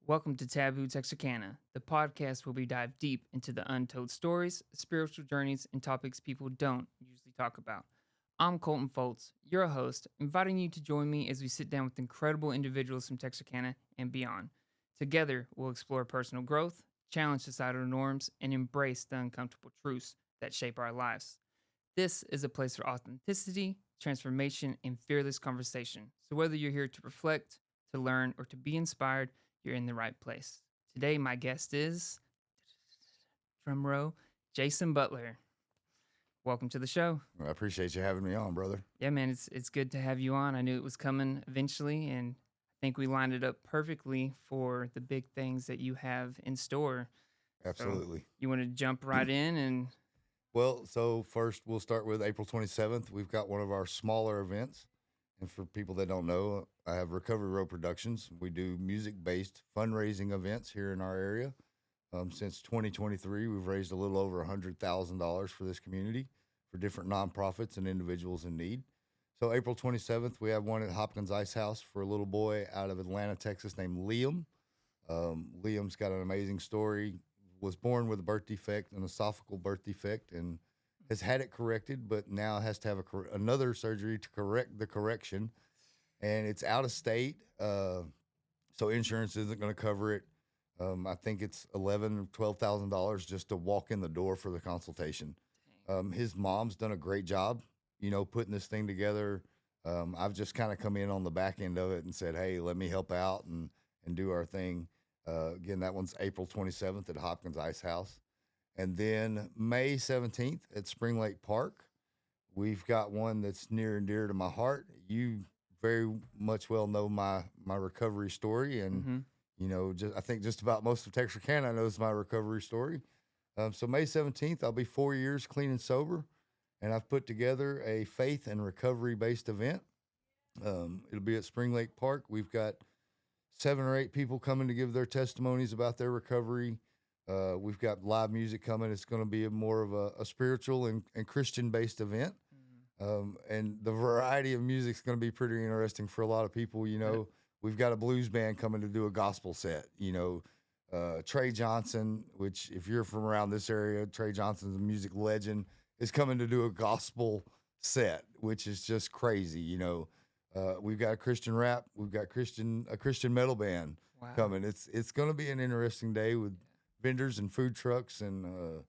Welcome to Taboo Texarkana, the podcast where we dive deep into the untold stories, spiritual journeys, and topics people don't usually talk about. I'm Colton Foltz, your host, inviting you to join me as we sit down with incredible individuals from Texarkana and beyond. Together, we'll explore personal growth, challenge societal norms, and embrace the uncomfortable truths that shape our lives. This is a place for authenticity, transformation, and fearless conversation. So, whether you're here to reflect, to learn, or to be inspired, you're in the right place. Today, my guest is, drum roll, Jason Butler. Welcome to the show. Well, I appreciate you having me on, brother. Yeah, man, it's good to have you on. I knew it was coming eventually, and I think we lined it up perfectly for the big things that you have in store. So, Absolutely. you want to jump right in and Well, so first we'll start with April 27th. We've got one of our smaller events. And for people that don't know, I have Recovery Road Productions. We do music based fundraising events here in our area. Since 2023, we've raised a little over $100,000 for this community for different nonprofits and individuals in need. So, April 27th, we have one at Hopkins Ice House for a little boy out of Atlanta, Texas named Liam. Liam's got an amazing story. Was born with a birth defect, an esophageal birth defect, and has had it corrected, but now has to have another surgery to correct the correction. And it's out of state, so insurance isn't going to cover it. I think it's $11,000 or $12,000 just to walk in the door for the consultation. His mom's done a great job, putting this thing together. I've just kind of come in on the back end of it and said, "Hey, let me help out and do our thing." Again, that one's April 27th at Hopkins Ice House. And then May 17th at Spring Lake Park, we've got one that's near and dear to my heart. You very much well know my recovery story, and mm-hmm. I think just about most of Texarkana knows my recovery story. So May 17th, I'll be 4 years clean and sober, and I've put together a faith and recovery based event. It'll be at Spring Lake Park. We've got 7 or 8 people coming to give their testimonies about their recovery. We've got live music coming. It's going to be more of a spiritual and Christian based event. And the variety of music is going to be pretty interesting for a lot of people. We've got a blues band coming to do a gospel set. Trey Johnson, which if you're from around this area, Trey Johnson's a music legend, is coming to do a gospel set, which is just crazy. We've got Christian rap. We've got a Christian metal band coming. It's going to be an interesting day with vendors and food trucks, and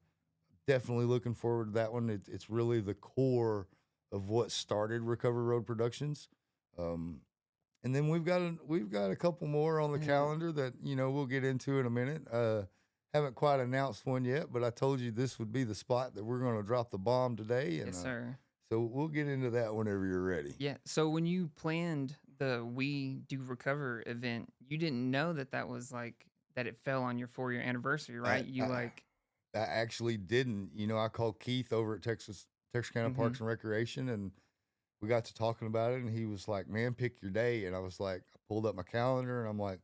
definitely looking forward to that one. It's really the core of what started Recovery Road Productions. And then we've got a couple more on the calendar that we'll get into in a minute. Haven't quite announced one yet, but I told you this would be the spot that we're going to drop the bomb today. And, Yes, sir. So we'll get into that whenever you're ready. Yeah. So when you planned the We Do Recover event, you didn't know that was like that it fell on your 4 year anniversary, right? I actually didn't. I called Keith over at Texarkana Mhm. Parks and Recreation, and we got to talking about it. And he was like, "Man, pick your day." And I was like, I pulled up my calendar, and I'm like,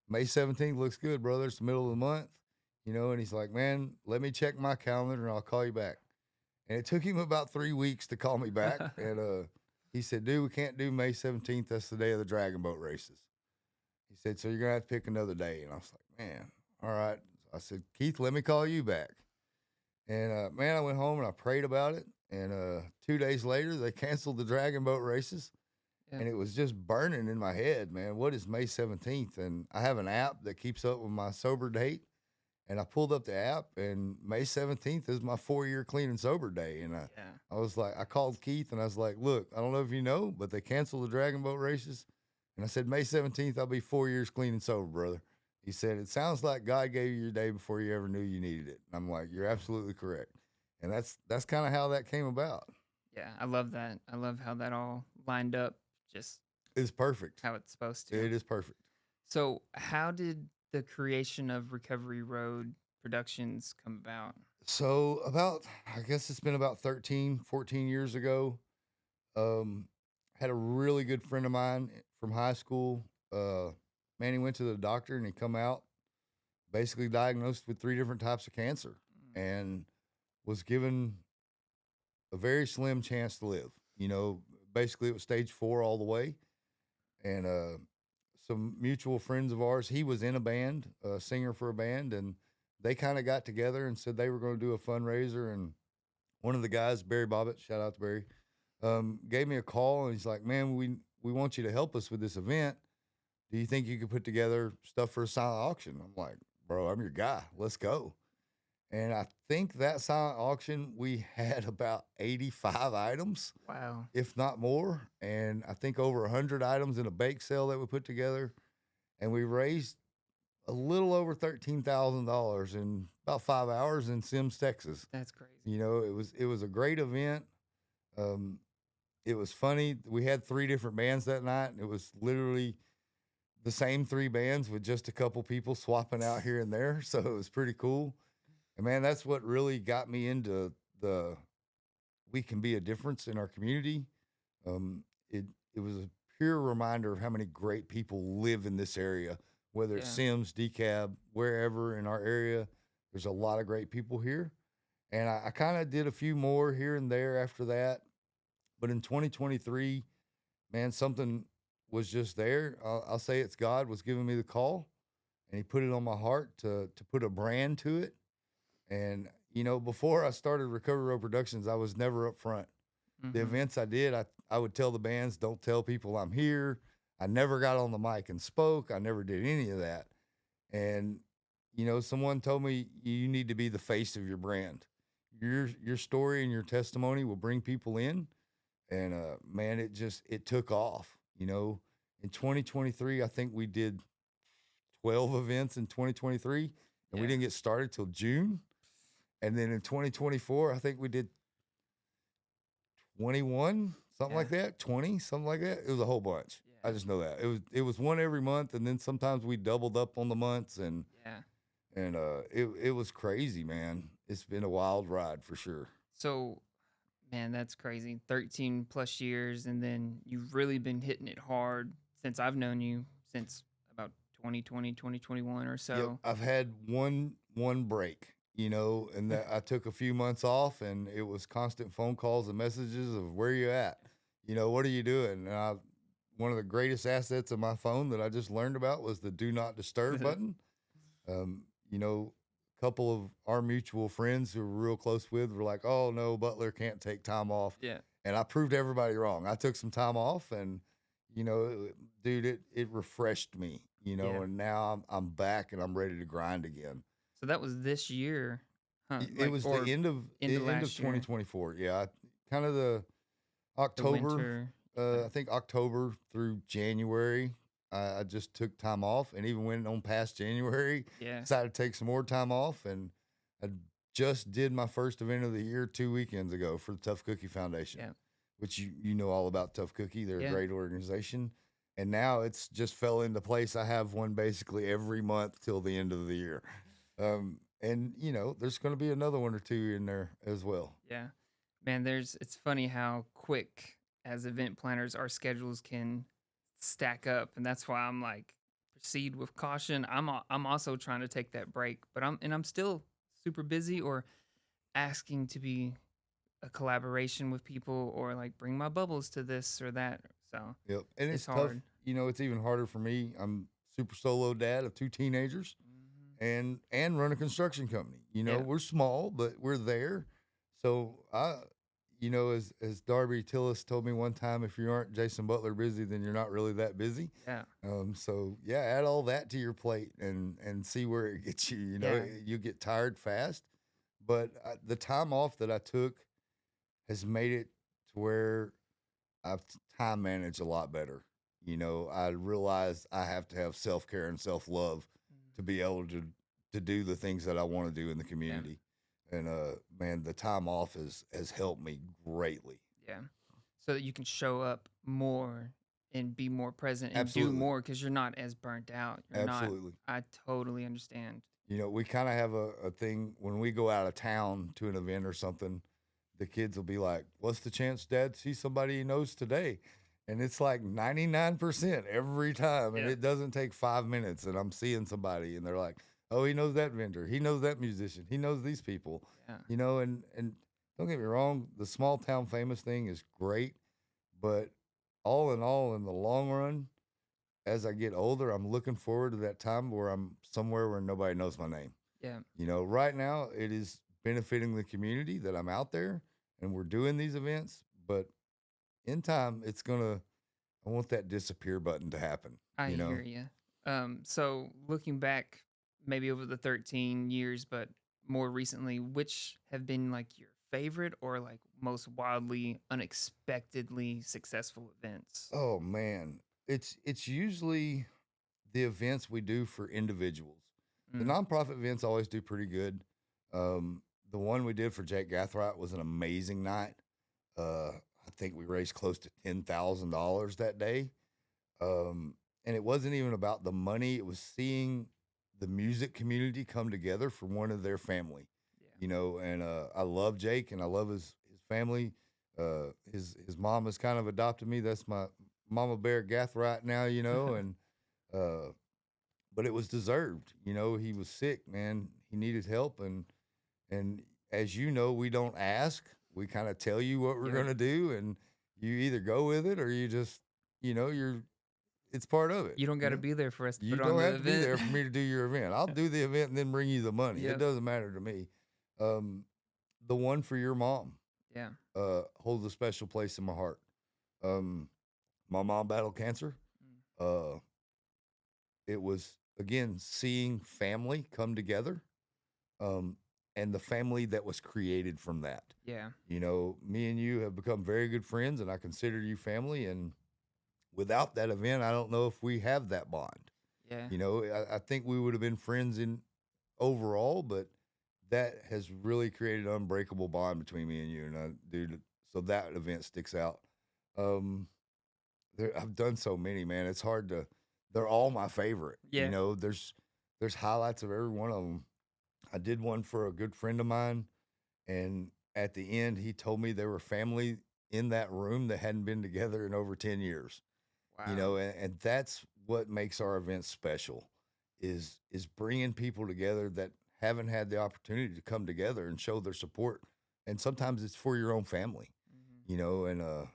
"May 17th looks good, brother. It's the middle of the month." And he's like, "Man, let me check my calendar, and I'll call you back." And it took him about 3 weeks to call me back. And he said, "Dude, we can't do May 17th. That's the day of the dragon boat races." He said, "So you're going to have to pick another day." And I was like, "Man, all right." I said, "Keith, let me call you back." And man, I went home and I prayed about it. And 2 days later, they canceled the dragon boat races. Yeah. And it was just burning in my head, man. What is May 17th? And I have an app that keeps up with my sober date. And I pulled up the app, and May 17th is my 4 year clean and sober day. And I was like, I called Keith and I was like, "Look, I don't know if you know, but they canceled the dragon boat races." And I said, "May 17th, I'll be 4 years clean and sober, brother." He said, "It sounds like God gave you your day before you ever knew you needed it." And I'm like, "You're absolutely correct." And that's kind of how that came about. Yeah, I love that. I love how that all lined up, just It's perfect. how it's supposed to. It is perfect. So, how did the creation of Recovery Road Productions come about? So I guess it's been about 13, 14 years ago. Um, had a really good friend of mine from high school. Man, he went to the doctor and he come out basically diagnosed with 3 different types of cancer and was given a very slim chance to live. Basically it was stage 4 all the way. And some mutual friends of ours. He was in a band, a singer for a band, and they kind of got together and said they were going to do a fundraiser. And one of the guys, Barry Bobbitt, shout out to Barry, gave me a call and he's like, "Man, we want you to help us with this event. Do you think you could put together stuff for a silent auction?" I'm like, "Bro, I'm your guy. Let's go." And I think that silent auction, we had about 85 items, Wow. if not more. And I think over 100 items in a bake sale that we put together. And we raised a little over $13,000 in about 5 hours in Sims, Texas. That's crazy. It was a great event. Um, it was funny. We had 3 different bands that night. And it was literally the same 3 bands with just a couple people swapping out here and there. So it was pretty cool. And man, that's what really got me into we can be a difference in our community. It was a pure reminder of how many great people live in this area, whether it's Yeah. Sims, DeKalb, wherever in our area. There's a lot of great people here. And I kind of did a few more here and there after that. But in 2023, man, something was just there. I'll say it's God was giving me the call, and He put it on my heart to put a brand to it. And before I started Recovery Road Productions, I was never up front. The Mm-hmm. events I did, I would tell the bands, "Don't tell people I'm here." I never got on the mic and spoke. I never did any of that. And someone told me you need to be the face of your brand. Your story and your testimony will bring people in. And man, it took off. In 2023, I think we did 12 events in 2023, and we Yeah. didn't get started till June. And then in 2024, I think we did 21, something like Yeah. that, 20, something like that. It was a whole bunch. I Yeah. just know that. It was one every month, and then sometimes we doubled up on the months, and Yeah. it was crazy, man. It's been a wild ride for sure. So, man, that's crazy. 13 plus years, and then you've really been hitting it hard since I've known you, since about 2020, 2021 or Yep, so. I've had one break, and that I took a few months off, and it was constant phone calls and messages of where you at, what are you doing? And one of the greatest assets of my phone that I just learned about was the do not disturb button. A couple of our mutual friends who we're real close with were like, "Oh no, Butler can't take time off," Yeah. and I proved everybody wrong. I took some time off, and dude, it refreshed me, Yeah. and now I'm back and I'm ready to grind again. So that was this year, huh? It was the end of into the end of last year, 2024. Yeah, kind of the the October. winter. I think October through January. I just took time off, and even went on past January. Yeah. Decided to take some more time off, and I just did my first event of the year 2 weekends ago for the Tough Cookie Foundation, Yeah. which you know all about Tough Cookie. They're a Yeah. great organization, and now it's just fell into place. I have one basically every month till the end of the year, and there's going to be another one or two in there as well. Yeah. Man, it's funny how quick as event planners our schedules can stack up, and that's why I'm like, proceed with caution. I'm also trying to take that break, but I'm still super busy, or asking to be a collaboration with people, or like bring my bubbles to this or that. So Yep, and it's it's tough. hard. It's even harder for me. I'm super solo dad of 2 teenagers, and run a construction company. Yeah. We're small, but we're there. So as Darby Tillis told me one time, if you aren't Jason Butler busy, then you're not really that busy. Yeah. So yeah, add all that to your plate and see where it gets you. Yeah. You get tired fast, but the time off that I took has made it to where I've time managed a lot better. I realize I have to have self care and self love to be able to do the things that I want to do in the community. And man, the time off has helped me greatly. Yeah. So that you can show up more and be more present and do Absolutely. more, because you're not as burnt out. You're Absolutely. not. I totally understand. We kind of have a thing when we go out of town to an event or something, the kids will be like, "What's the chance Dad sees somebody he knows today?" And it's like 99% every time. And Yeah. it doesn't take 5 minutes. And I'm seeing somebody and they're like, "Oh, he knows that vendor. He knows that musician. He knows these people." Yeah. And don't get me wrong, the small town famous thing is great. But all in all, in the long run, as I get older, I'm looking forward to that time where I'm somewhere where nobody knows my name. Yeah. Right now it is benefiting the community that I'm out there and we're doing these events, but in time I want that disappear button to happen, I you know? hear you. So looking back, maybe over the 13 years, but more recently, which have been like your favorite or like most wildly, unexpectedly successful events? Oh man, it's usually the events we do for individuals. The Mm, nonprofit events always do pretty good. The one we did for Jake Gathright was an amazing night. I think we raised close to $10,000 that day. And it wasn't even about the money; it was seeing the music community come together for one of their family. yeah. And I love Jake, and I love his family. His mom has kind of adopted me. That's my mama bear Gathright now. And uh, but it was deserved. He was sick, man. He needed help, and as you know, we don't ask. We kind of tell you what we're Yep. gonna do, and you either go with it or you just, you're. It's part of it. You don't got to be there for us to You put on don't the have to be event. there for me to do your event. I'll do the event and then bring you the money. It Yep. doesn't matter to me. Um, the one for your mom Yeah. holds a special place in my heart. Um, my mom battled cancer. Mm, Uh, it was again seeing family come together, um, and the family that was created from that. yeah. Me and you have become very good friends, and I consider you family. And without that event, I don't know if we have that bond. Yeah. I think we would have been friends in overall, but that has really created an unbreakable bond between me and you. And dude, so that event sticks out. Um, I've done so many, man. It's hard to. They're all my favorite. Yeah. There's highlights of every one of them. I did one for a good friend of mine, and at the end, he told me there were family in that room that hadn't been together in over 10 years. Wow. And that's what makes our events special, is bringing people together that haven't had the opportunity to come together and show their support. And sometimes it's for your own family, Hmm. and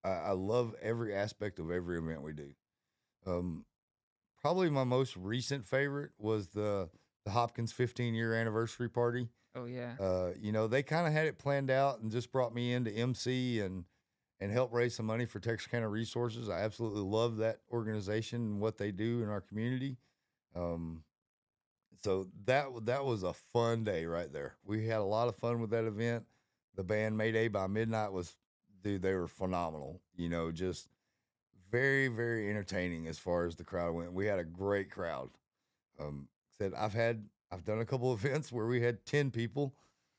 I love every aspect of every event we do. Um, Probably my most recent favorite was the Hopkins 15-year anniversary party. Oh, yeah. They kind of had it planned out and just brought me in to MC and help raise some money for Texarkana Resources. I absolutely love that organization and what they do in our community. Um, so that was a fun day right there. We had a lot of fun with that event. The band Mayday by Midnight was, dude, they were phenomenal. Just very, very entertaining as far as the crowd went. We had a great crowd. Um, Said I've done a couple events where we had 10 people.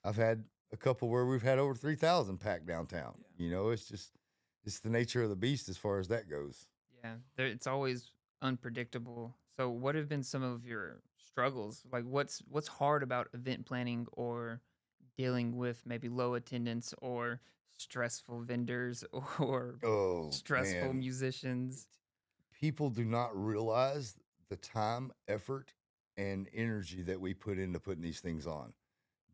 I've had a couple where we've had over 3,000 packed downtown. Yeah. It's the nature of the beast as far as that goes. Yeah. It's always unpredictable. So, what have been some of your struggles? Like, what's hard about event planning or dealing with maybe low attendance or stressful vendors or Oh stressful man, musicians? people do not realize the time, effort, and energy that we put into putting these things on.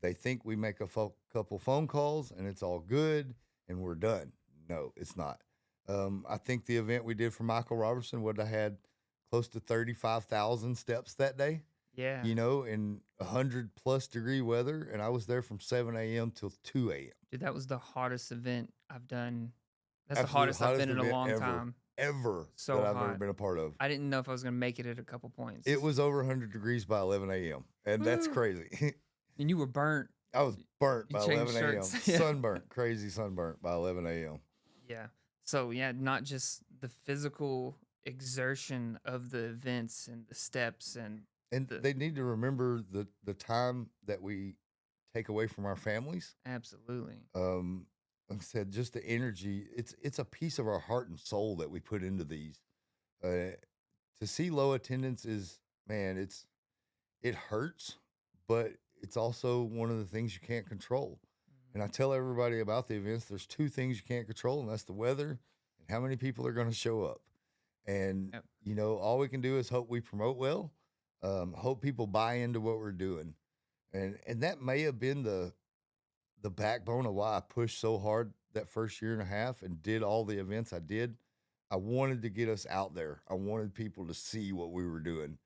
They think we make a couple phone calls and it's all good and we're done. No, it's not. I think the event we did for Michael Robertson would have had close to 35,000 steps that day, Yeah. in 100+ degree weather. And I was there from 7 a.m. till 2 a.m. Dude, that was the hottest event I've done. That's the Absolute hottest I've been hottest in a event long ever, time. ever that So I've ever hot. been a part of. I didn't know if I was gonna make it at a couple points. It was over 100 degrees by 11 a.m. And that's Woo. crazy. And you were burnt. I was burnt You by changed 11 a.m. shirts. Yeah. Sunburnt, crazy sunburnt by 11 a.m. Yeah. So yeah, not just the physical exertion of the events and the steps and And the they need to remember the time that we take away from our families. absolutely. Like I said, just the energy. It's a piece of our heart and soul that we put into these. Uh, to see low attendance is, man, it hurts, but it's also one of the things you can't control. And I Mhm. tell everybody about the events. There's two things you can't control, and that's the weather and how many people are going to show up. And Yep. all we can do is hope we promote well, hope people buy into what we're doing, and that may have been the backbone of why I pushed so hard that first year and a half and did all the events I did. I wanted to get us out there. I wanted people to see what we were doing.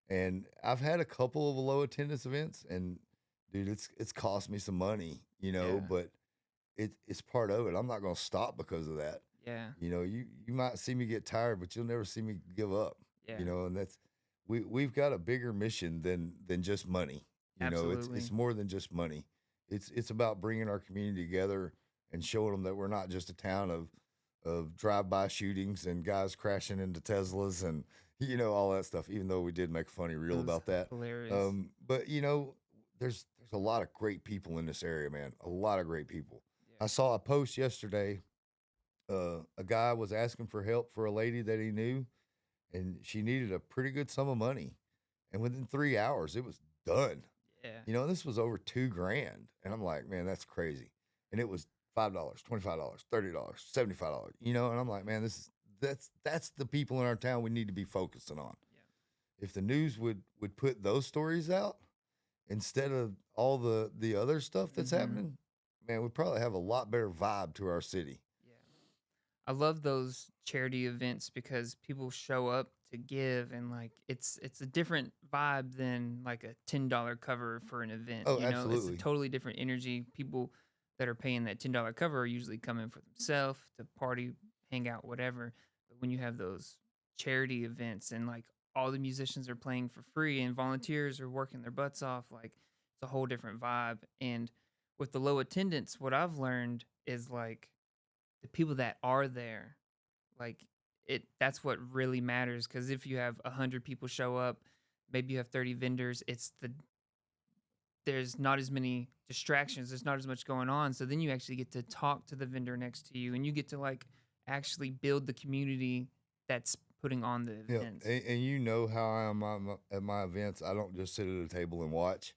And I've had a couple of low attendance events, and dude, it's cost me some money, Yeah. but it's part of it. I'm not gonna stop because of that. Yeah. You might see me get tired, but you'll never see me give up. Yeah. And that's we've got a bigger mission than just money. It's Absolutely. more than just money. It's about bringing our community together and showing them that we're not just a town of drive-by shootings and guys crashing into Teslas and all that stuff. Even though we did make a funny It reel was about that, hilarious. but there's a lot of great people in this area, man. A lot of great people. Yeah. I saw a post yesterday. A guy was asking for help for a lady that he knew, and she needed a pretty good sum of money, and within 3 hours it was done. Yeah. This was over 2 grand. And I'm like, man, that's crazy. And it was $5, $25, $30, $75, and I'm like, man, that's the people in our town we need to be focusing on. Yeah. If the news would put those stories out instead of all the other stuff that's happening, man, we'd probably have a lot better vibe to our city. Yeah. I love those charity events because people show up to give, and like it's a different vibe than like a $10 cover for an event. Oh, It's a absolutely. totally different energy. People that are paying that $10 cover are usually coming for themselves to party, hang out, whatever. But when you have those charity events and like all the musicians are playing for free and volunteers are working their butts off, like it's a whole different vibe. And with the low attendance, what I've learned is like the people that are there, like that's what really matters. Because if you have 100 people show up, maybe you have 30 vendors, there's not as many distractions, there's not as much going on, so then you actually get to talk to the vendor next to you, and you get to like actually build the community that's putting on the Yeah, events. and how I am at my events. I don't just sit at a table and watch.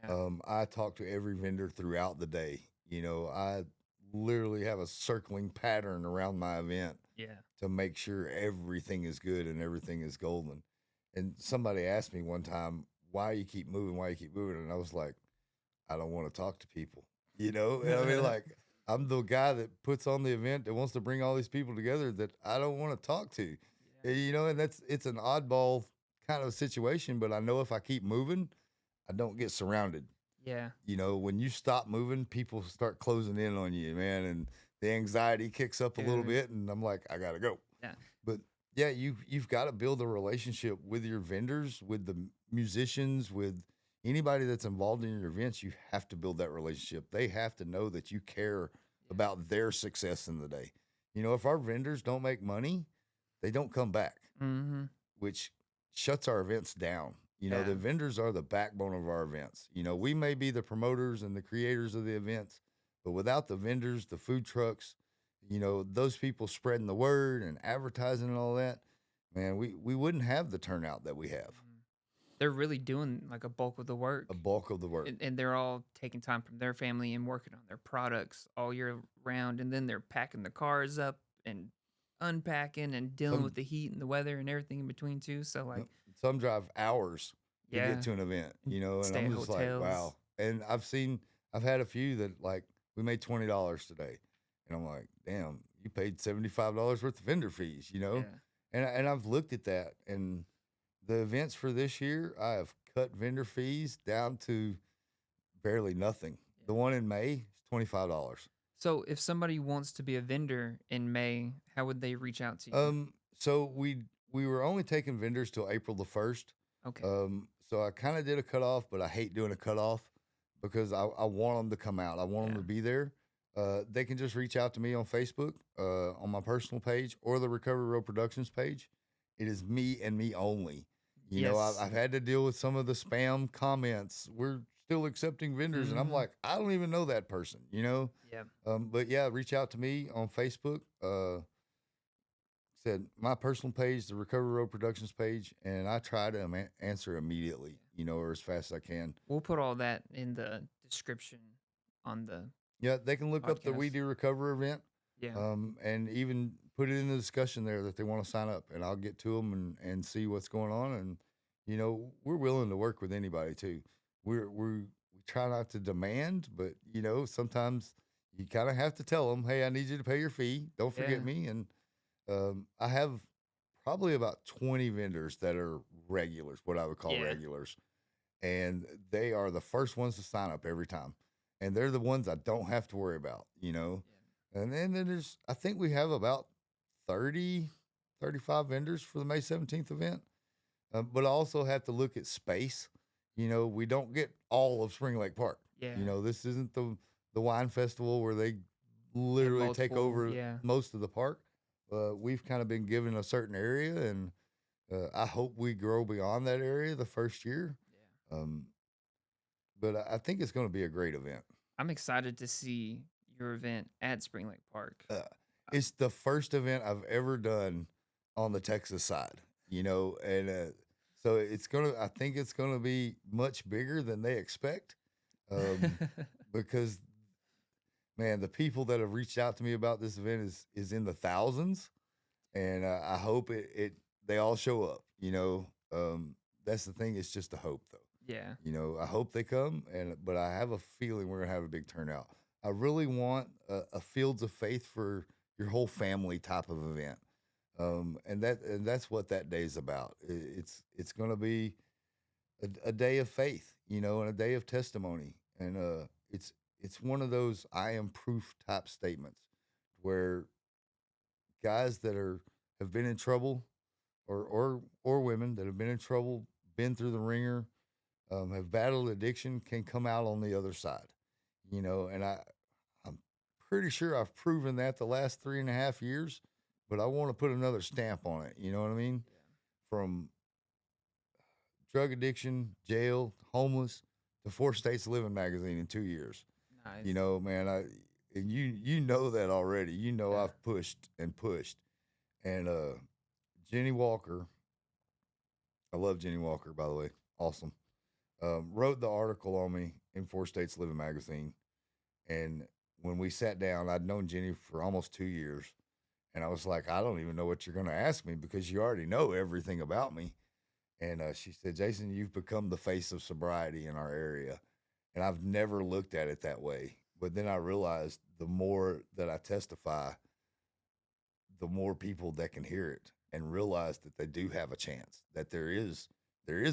Yeah. I talk to every vendor throughout the day. I literally have a circling pattern around my event Yeah. to make sure everything is good and everything is golden. And somebody asked me one time, why you keep moving, why you keep moving? And I was like, I don't want to talk to people, And I mean, like, I'm the guy that puts on the event that wants to bring all these people together that I don't want to talk to, and it's an oddball kind of situation, but I know if I keep moving, I don't get surrounded. Yeah. When you stop moving, people start closing in on you, man, and the anxiety kicks up a little Dude. bit, and I'm like, I gotta go. Yeah. But yeah, you've got to build a relationship with your vendors, with the musicians, with anybody that's involved in your events. You have to build that relationship. They have to know that you care about their success in the day. If our vendors don't make money, they don't come back, Mm-hmm. which shuts our events down. Yeah. The vendors are the backbone of our events. We may be the promoters and the creators of the events, but without the vendors, the food trucks, those people spreading the word and advertising and all that, man, we wouldn't have the turnout that we have. They're really doing like a bulk of the work. A bulk of the work. And they're all taking time from their family and working on their products all year round, and then they're packing the cars up and unpacking and dealing Some- with the heat and the weather and everything in between too. So like, Some drive hours to yeah, get to an event, and stay I'm at just hotels. like, wow. And I've had a few that like, we made $20 today. And I'm like, damn, you paid $75 worth of vendor fees, Yeah. And I've looked at that, and the events for this year, I have cut vendor fees down to barely nothing. The one in May is $25. So if somebody wants to be a vendor in May, how would they reach out to you? So we were only taking vendors till April the 1st. Okay. So I kind of did a cutoff, but I hate doing a cutoff because I want them to come out. I want them to be there. They can just reach out to me on Facebook, on my personal page, or the Recovery Road Productions page. It is me and me only. I've had to deal with some of the spam comments. We're still accepting vendors, and I'm like, I don't even know that person, Yeah. But yeah, reach out to me on Facebook. Said my personal page, the Recovery Road Productions page, and I try to answer immediately, or as fast as I can. We'll put all that in the description on the Yeah, they can look up the We podcast. Do Recover event, Yeah. and even put it in the discussion there that they want to sign up, and I'll get to them and see what's going on. And we're willing to work with anybody too. We try not to demand, but sometimes you kind of have to tell them, hey, I need you to pay your fee. Don't forget Yeah. me. And I have probably about 20 vendors that are regulars, what I would call Yeah. regulars, and they are the first ones to sign up every time, and they're the ones I don't have to worry about, you know. And then there's, I think we have about 30, 35 vendors for the May 17th event. But I also have to look at space. You know, we don't get all of Spring Lake Park. Yeah. You know, this isn't the wine festival where they Have literally take multiple. over Yeah. most of the park. We've kind of been given a certain area, and I hope we grow beyond that area the first year. Yeah. But I think it's going to be a great event. I'm excited to see your event at Spring Lake Park. It's the first event I've ever done on the Texas side, you know, and so I think it's gonna be much bigger than they expect, because man, the people that have reached out to me about this event is in the thousands, and I hope it they all show up. You know, that's the thing. It's just a hope, though. Yeah. You know, I hope they come, but I have a feeling we're gonna have a big turnout. I really want a Fields of Faith for your whole family type of event, and that's what that day is about. It's gonna be a day of faith, you know, and a day of testimony, and it's one of those I am proof type statements where guys that have been in trouble, or women that have been in trouble, been through the ringer, have battled addiction, can come out on the other side, you know. And I'm pretty sure I've proven that the last 3.5 years, but I want to put another stamp on it. You know what I mean? From drug addiction, jail, homeless, to 4 States Living magazine in 2 years. Nice. You know, man, and you know that already. You know, Yeah. I've pushed and pushed, and Jenny Walker. I love Jenny Walker, by the way. Awesome. Wrote the article on me in 4 States Living magazine, and when we sat down, I'd known Jenny for almost 2 years, and I was like, I don't even know what you're going to ask me because you already know everything about me. And she said, Jason, you've become the face of sobriety in our area. And I've never looked at it that way. But then I realized the more that I testify, the more people that can hear it and realize that they do have a chance, that there is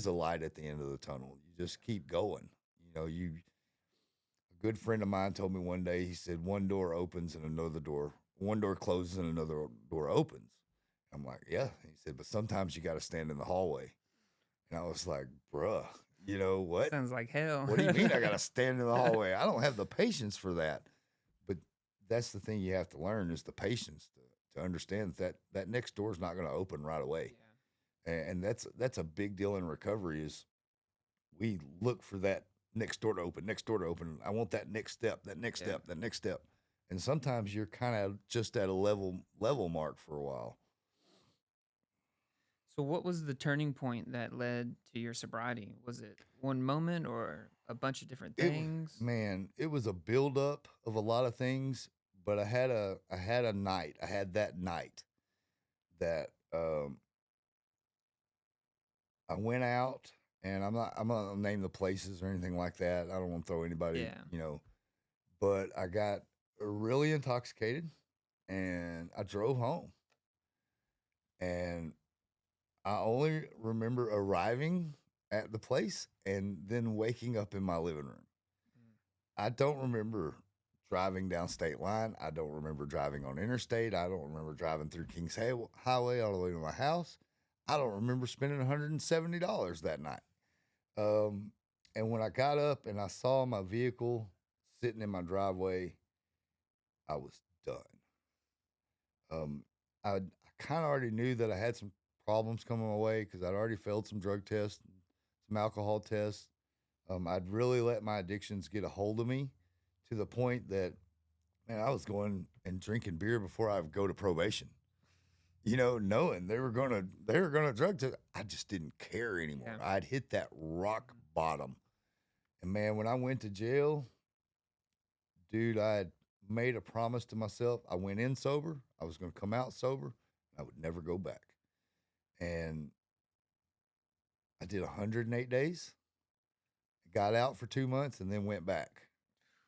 a light at the end of the tunnel. You just keep going. You know, a good friend of mine told me one day, he said, one door opens and one door closes and another door opens. I'm like, yeah. He said, but sometimes you got to stand in the hallway. And I was like, bruh, you know what? Sounds like hell. What do you mean I got to stand in the hallway? I don't have the patience for that. But that's the thing you have to learn is the patience to understand that next door is not going to open right away. Yeah. And that's a big deal in recovery is we look for that next door to open. I want that next step, that next step, that next step. And sometimes you're kind of just at a level mark for a while. So, what was the turning point that led to your sobriety? Was it one moment or a bunch of different things? It was a buildup of a lot of things, but I had that night that I went out, and I'm not gonna name the places or anything like that. I don't want to throw anybody, you know, but I got really intoxicated, and I drove home, and I only remember arriving at the place and then waking up in my living room. I don't remember driving down state line. I don't remember driving on interstate. I don't remember driving through Kings Highway all the way to my house. I don't remember spending $170 that night. And when I got up and I saw my vehicle sitting in my driveway, I was done. I kind of already knew that I had some problems coming my way because I'd already failed some drug tests, some alcohol tests. I'd really let my addictions get a hold of me to the point that, man, I was going and drinking beer before I would go to probation. You know, knowing they were gonna drug test. I just didn't care anymore. Yeah. I'd hit that rock bottom, and man, when I went to jail, dude, I had made a promise to myself. I went in sober. I was going to come out sober. I would never go back. And I did 108 days, got out for 2 months, and then went back.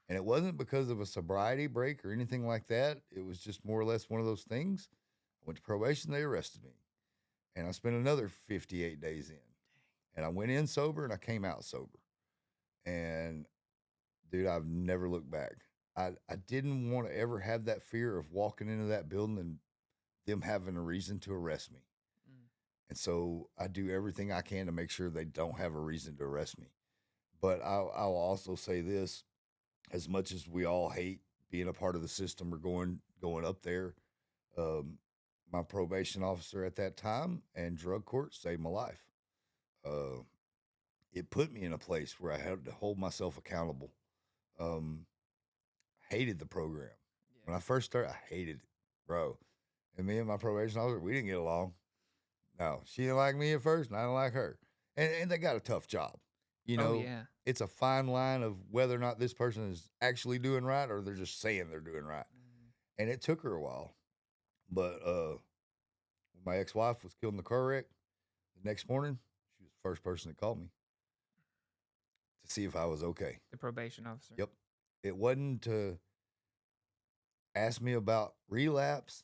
And it wasn't because of a sobriety break or anything like that. It was just more or less one of those things. I went to probation, they arrested me. And I spent another 58 days in. And I went in sober and I came out sober. And dude, I've never looked back. I didn't want to ever have that fear of walking into that building and them having a reason to arrest me. Mm. And so I do everything I can to make sure they don't have a reason to arrest me. But I'll also say this, as much as we all hate being a part of the system or going up there, um, my probation officer at that time and drug court saved my life. Uh, it put me in a place where I had to hold myself accountable. Um, hated the program. When I first started, I hated it, bro. And me and my probation officer, we didn't get along. No, she didn't like me at first, and I didn't like her. And they got a tough job. You Oh, know, yeah. it's a fine line of whether or not this person is actually doing right or they're just saying they're doing right. And it took her a while. But when my ex-wife was killed in the car wreck, the next morning, she was the first person that called me to see if I was okay. The probation officer. Yep. It wasn't to ask me about relapse,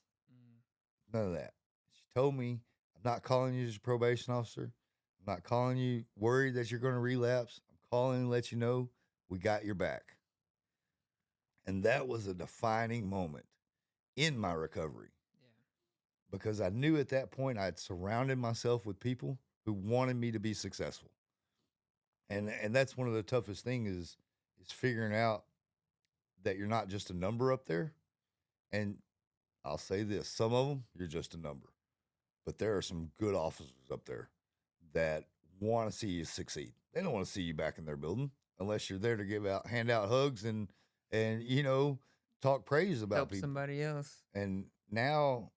none of that. She told me, I'm not calling you as a probation officer. I'm not calling you worried that you're going to relapse. I'm calling to let you know we got your back. And that was a defining moment in my recovery because I knew at that point I'd surrounded myself with people who wanted me to be successful. And that's one of the toughest things is figuring out that you're not just a number up there. And I'll say this, some of them, you're just a number. But there are some good officers up there that want to see you succeed. They don't want to see you back in their building unless you're there to hand out hugs and talk praise about Help people. somebody else. And now,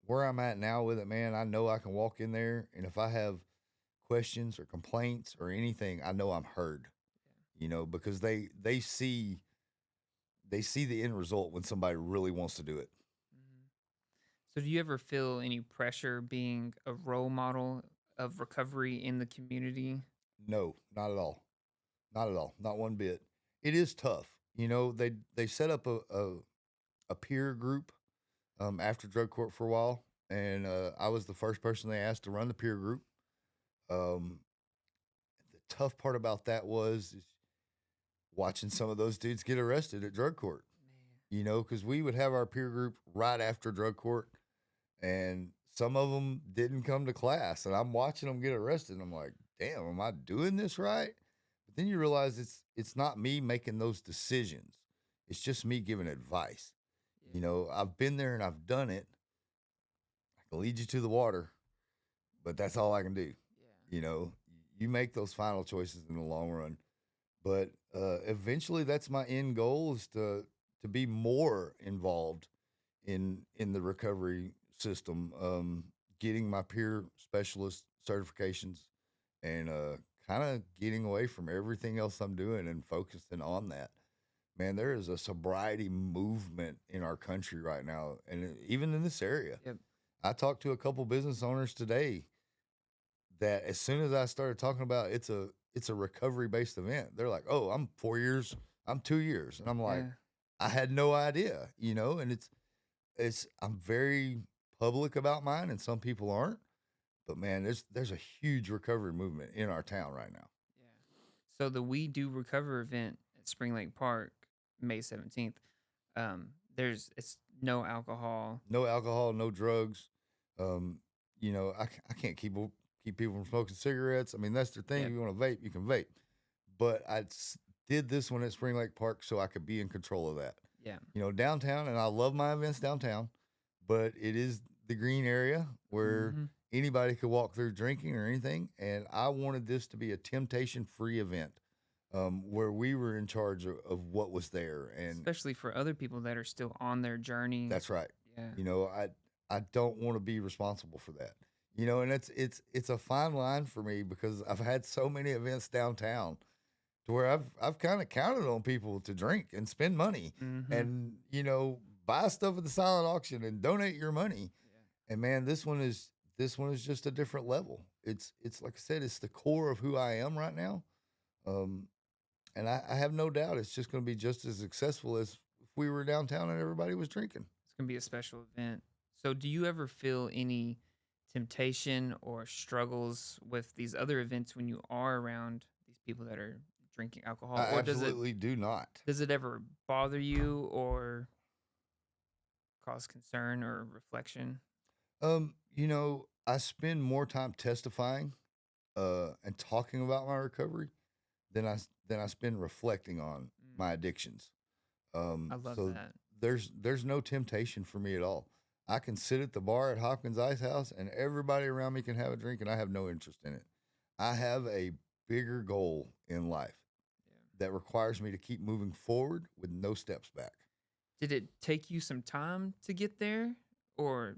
where I'm at now with it, man, I know I can walk in there, and if I have questions or complaints or anything, I know I'm heard. Because they see the end result when somebody really wants to do it. So do you ever feel any pressure being a role model of recovery in the community? No, not at all. Not at all. Not one bit. It is tough. They set up a peer group after drug court for a while, and I was the first person they asked to run the peer group. The tough part about that was watching some of those dudes get arrested at drug court. Because we would have our peer group right after drug court, and some of them didn't come to class, and I'm watching them get arrested, and I'm like, damn, am I doing this right? But then you realize it's not me making those decisions. It's just me giving advice. I've been there and I've done it. I can lead you to the water, but that's all I can do. You make those final choices in the long run. But eventually that's my end goal is to be more involved in the recovery system, getting my peer specialist certifications and kind of getting away from everything else I'm doing and focusing on that. Man, there is a sobriety movement in our country right now, and even in this area. Yep. I talked to a couple business owners today that as soon as I started talking about it's a recovery based event, they're like, "Oh, I'm 4 years, I'm 2 years," and I'm like, I had no idea, and it's I'm very public about mine, and some people aren't, but man, there's a huge recovery movement in our town right now. So the We Do Recover event at Spring Lake Park, May 17th, it's no alcohol. No alcohol, no drugs. I can't keep people from smoking cigarettes. I mean, that's their thing. Yep. If you want to vape, you can vape. But did this one at Spring Lake Park so I could be in control of that. Yeah. Downtown, and I love my events downtown, but it is the green area where anybody could walk through drinking or anything. And I wanted this to be a temptation-free event where we were in charge of what was there. And especially for other people that are still on their journey. that's right. Yeah. I don't want to be responsible for that. And it's a fine line for me because I've had so many events downtown to where I've kind of counted on people to drink and spend money and buy stuff at the silent auction and donate your money. Yeah. And man, this one is just a different level. It's like I said, it's the core of who I am right now. And I have no doubt it's just going to be just as successful as if we were downtown and everybody was drinking. It's going to be a special event. So, do you ever feel any temptation or struggles with these other events when you are around these people that are drinking I alcohol, or absolutely do not. does it ever bother you or cause concern or reflection? I spend more time testifying and talking about my recovery than I spend reflecting on Mm, my addictions. I love So that. there's no temptation for me at all. I can sit at the bar at Hopkins Ice House and everybody around me can have a drink and I have no interest in it. I have a bigger goal in life Yeah. that requires me to keep moving forward with no steps back. Did it take you some time to get there, or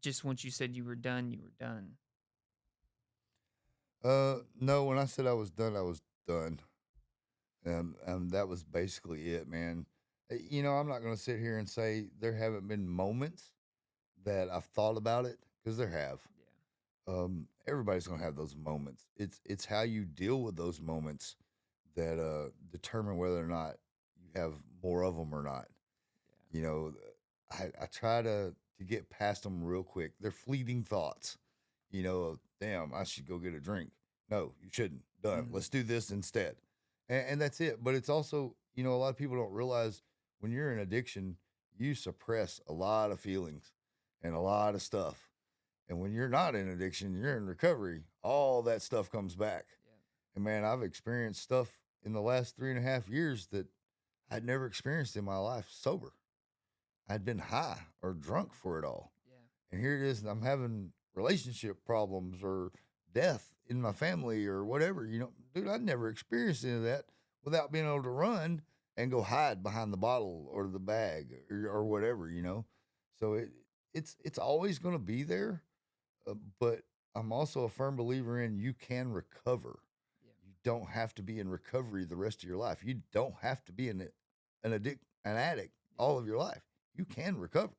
just once you said you were done, you were done? No, when I said I was done. That was basically it, man. I'm not going to sit here and say there haven't been moments that I've thought about it because there have. Yeah. Everybody's going to have those moments. It's how you deal with those moments that determine whether or not you have more of them or not. Yeah. You know, I try to get past them real quick. They're fleeting thoughts. Damn, I should go get a drink. No, you shouldn't. Done. Mhm. Let's do this instead. And that's it. But it's also, a lot of people don't realize when you're in addiction, you suppress a lot of feelings and a lot of stuff. And when you're not in addiction, you're in recovery, all that stuff comes back. Yeah. And man, I've experienced stuff in the last 3.5 years that I'd never experienced in my life sober. I'd been high or drunk for it all. Yeah. And here it is, and I'm having relationship problems or death in my family or whatever. Dude, I'd never experienced any of that without being able to run and go hide behind the bottle or the bag or whatever. So it's always going to be there, but I'm also a firm believer in you can recover. Yeah. You don't have to be in recovery the rest of your life. You don't have to be an addict Yeah. all of your life. You can recover.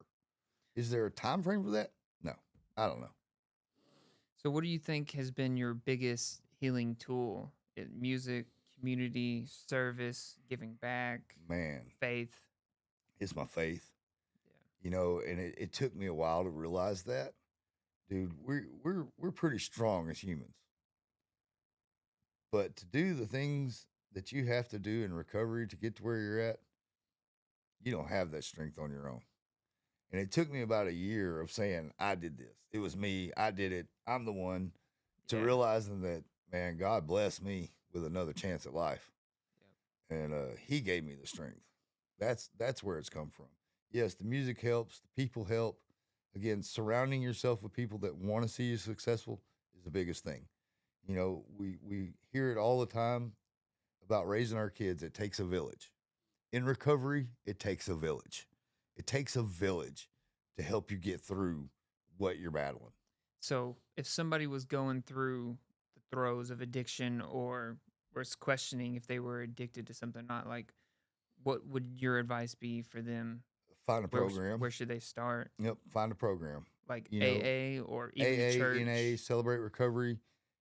Is there a time frame for that? No, I don't know. So, what do you think has been your biggest healing tool? Music, community, service, giving back, Man, faith? it's my faith. Yeah. And it took me a while to realize that, dude. We're pretty strong as humans, but to do the things that you have to do in recovery to get to where you're at, you don't have that strength on your own. And it took me about a year of saying, I did this. It was me. I did it. I'm the one, to Yeah. realizing that, man, God blessed me with another chance at life. Yep. And he gave me the strength. That's where it's come from. Yes, the music helps, the people help. Again, surrounding yourself with people that want to see you successful is the biggest thing. We hear it all the time about raising our kids. It takes a village. In recovery, it takes a village. It takes a village to help you get through what you're battling. So, if somebody was going through the throes of addiction or was questioning if they were addicted to something or not, like, what would your advice be for them? Find a program. Where should they start? Yep, find a program. Like You know, AA or even a AA, church? NA, Celebrate Recovery.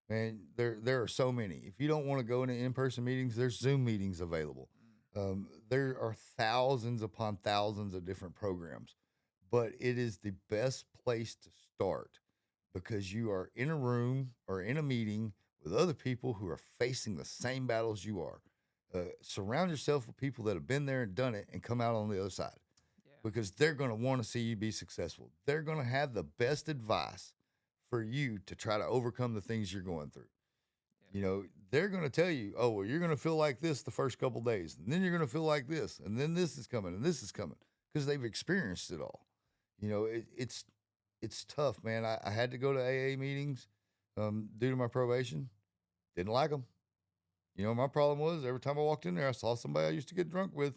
Man, there are so many. If you don't want to go into in-person meetings, there's Zoom meetings available. There are thousands upon thousands of different programs, but it is the best place to start because you are in a room or in a meeting with other people who are facing the same battles you are. Surround yourself with people that have been there and done it and come out on the other side Yeah. because they're going to want to see you be successful. They're going to have the best advice for you to try to overcome the things you're going through. Yeah. They're going to tell you, oh, well, you're going to feel like this the first couple days, and then you're going to feel like this, and then this is coming, and this is coming because they've experienced it all. It's tough, man. I had to go to AA meetings due to my probation. Didn't like them. My problem was every time I walked in there, I saw somebody I used to get drunk with,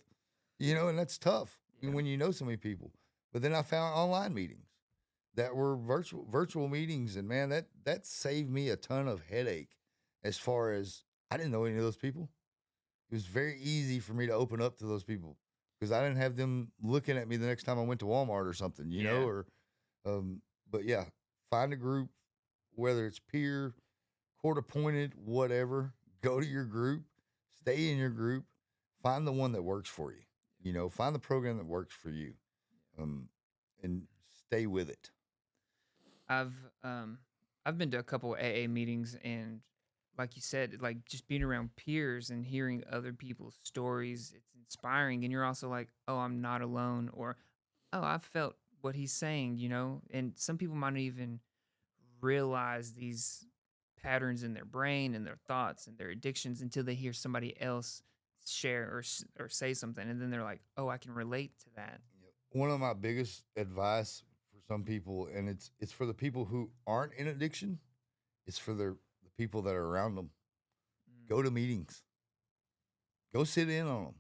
and that's tough Yeah. when you know so many people. But then I found online meetings that were virtual meetings, and man, that saved me a ton of headache. As far as I didn't know any of those people, it was very easy for me to open up to those people because I didn't have them looking at me the next time I went to Walmart or something, Yeah. or but yeah, find a group, whether it's peer, court appointed, whatever. Go to your group, stay in your group, find the one that works for you. Find the program that works for you, and stay with it. I've um I've been to a couple AA meetings, and like you said, like just being around peers and hearing other people's stories, it's inspiring, and you're also like, "Oh, I'm not alone," or "Oh, I felt what he's saying," you know? And some people might not even realize these patterns in their brain and their thoughts and their addictions until they hear somebody else share or say something, and then they're like, "Oh, I can relate to that." Yep. One of my biggest advice for some people, and it's for the people who aren't in addiction, it's for the people that are around them. Mm, Go to meetings. Go sit in on them.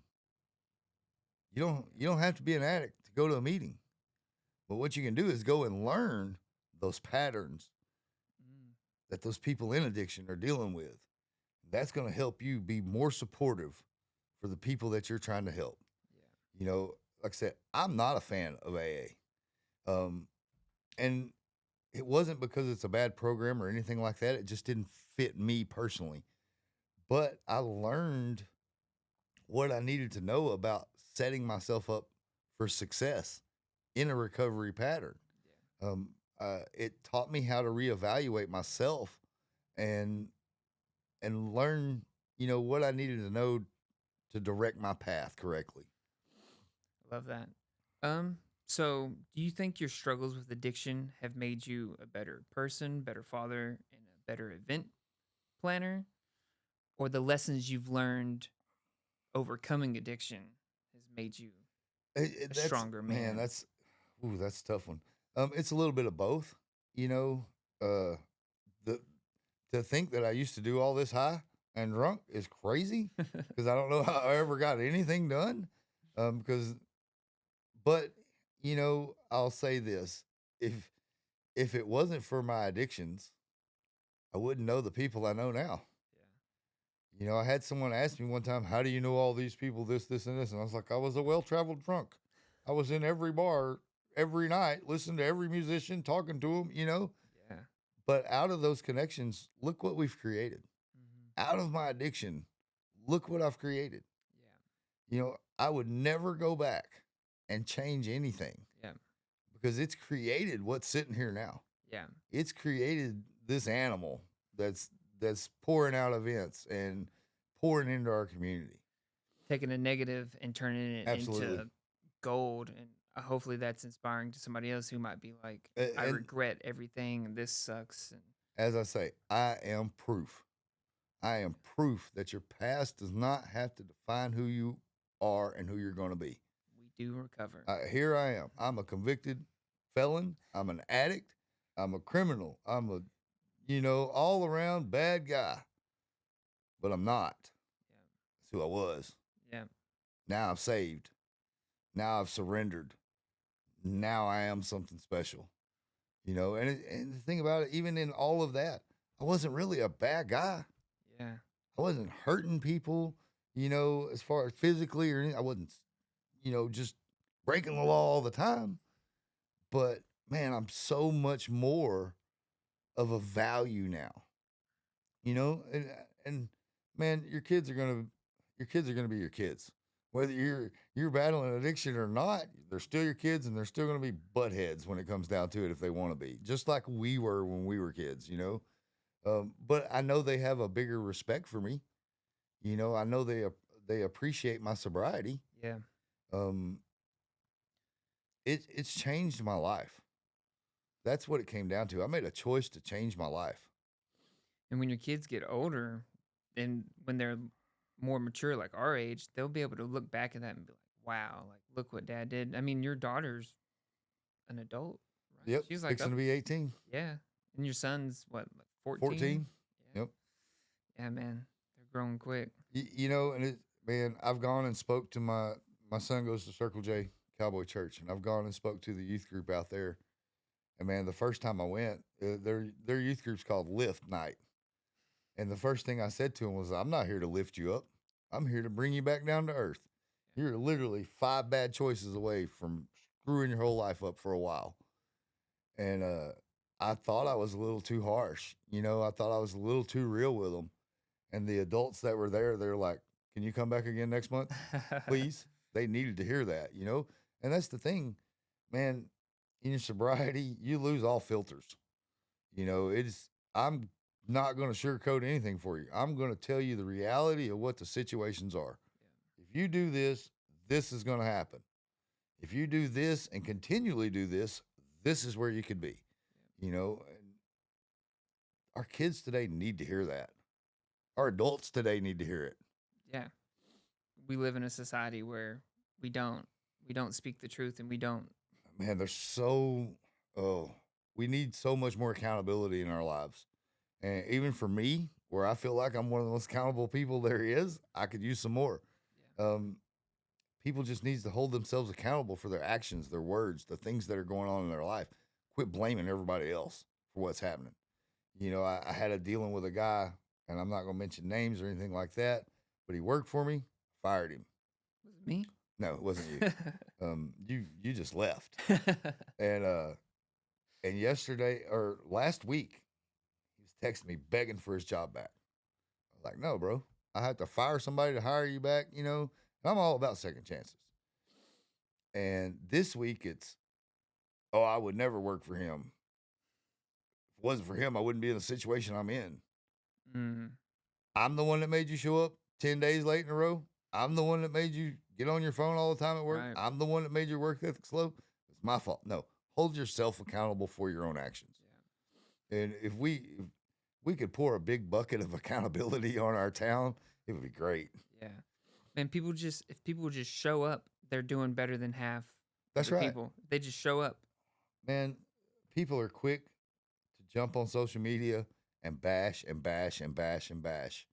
You don't have to be an addict to go to a meeting. But what you can do is go and learn those patterns mm, that those people in addiction are dealing with. That's going to help you be more supportive for the people that you're trying to help. yeah. Like I said, I'm not a fan of AA. Um, and it wasn't because it's a bad program or anything like that. It just didn't fit me personally. But I learned what I needed to know about setting myself up for success in a recovery pattern. Yeah. It taught me how to reevaluate myself and learn, what I needed to know to direct my path correctly. Love that. Um, so do you think your struggles with addiction have made you a better person, better father, and a better event planner? Or the lessons you've learned overcoming addiction has made you a That's stronger man, man? that's a tough one. It's a little bit of both. You know, uh, the to think that I used to do all this high and drunk is crazy because I don't know how I ever got anything done. Because, but I'll say this: if it wasn't for my addictions, I wouldn't know the people I know now. I had someone ask me one time, "How do you know all these people, this, and this?" And I was like, "I was a well traveled drunk. I was in every bar every night, listening to every musician, talking to them. Yeah. Yeah. But out of those connections, look what we've created. Hmm. Out of my addiction, look what I've created. Yeah. I would never go back and change anything Yeah. because it's created what's sitting here now. Yeah. It's created this animal that's pouring out events and pouring into our community. Taking a negative and turning it Absolutely. into gold. And hopefully that's inspiring to somebody else who might be like, I And regret everything and this sucks. And as I say, I am proof. I am proof that your past does not have to define who you are and who you're going to be. we do recover. Here I am. I'm a convicted felon. I'm an addict. I'm a criminal. I'm a, all around bad guy. But I'm not. That's who I was. Yeah. Now I'm saved. Now I've surrendered. Now I am something special. And the thing about it, even in all of that, I wasn't really a bad guy. Yeah. I wasn't hurting people, as far as physically or anything. I wasn't, just breaking the law all the time. But man, I'm so much more of a value now, and man, your kids are gonna be your kids. Whether you're battling addiction or not, they're still your kids, and they're still gonna be butt heads when it comes down to it if they want to be, just like we were when we were kids. But I know they have a bigger respect for me. I know they appreciate my sobriety. Yeah. Um, it's changed my life. That's what it came down to. I made a choice to change my life. And when your kids get older and when they're more mature, like our age, they'll be able to look back at that and be like, wow, like, look what dad did. I mean, your daughter's an adult, right? Yep, She's like fixing up, to be 18, yeah. And your son's what, like 14? 14. Yeah. Yep. Yeah, man. They're growing quick. And man, I've gone and spoke to my son goes to Circle J Cowboy Church, and I've gone and spoke to the youth group out there. And man, the first time I went, their youth group's called Lift Night. And the first thing I said to him was, "I'm not here to lift you up. I'm here to bring you back down to earth. You're literally 5 bad choices away from screwing your whole life up for a while." And I thought I was a little too harsh. I thought I was a little too real with them. And the adults that were there, they're like, "Can you come back again next month, please?" They needed to hear that. And that's the thing, man. in your sobriety, you lose all filters. I'm not going to sugarcoat anything for you. I'm going to tell you the reality of what the situations are. If you do this, this is going to happen. If you do this and continually do this, this is where you could be. And our kids today need to hear that. Our adults today need to hear it. Yeah. We live in a society where we don't speak the truth, and we don't. Man, we need so much more accountability in our lives. And even for me, where I feel like I'm one of the most accountable people there is, I could use some more. People just needs to hold themselves accountable for their actions, their words, the things that are going on in their life. Quit blaming everybody else for what's happening. I had a dealing with a guy, and I'm not going to mention names or anything like that, but he worked for me, fired him. Was it me? No, it wasn't you. You just left. And yesterday or last week, he was texting me begging for his job back. I was like, no, bro, I have to fire somebody to hire you back. I'm all about second chances. And this week it's, I would never work for him. If it wasn't for him, I wouldn't be in the situation I'm in. Mm-hmm. I'm the one that made you show up 10 days late in a row. I'm the one that made you get on your phone all the time at work. Right. I'm the one that made your work ethic slow. It's my fault. No, hold yourself accountable for your own actions. Yeah. And if we could pour a big bucket of accountability on our town, it would be great. Yeah. And if people just show up, they're doing better than half. That's right. People. They just show up. Man, people are quick to jump on social media and bash and bash and bash and bash.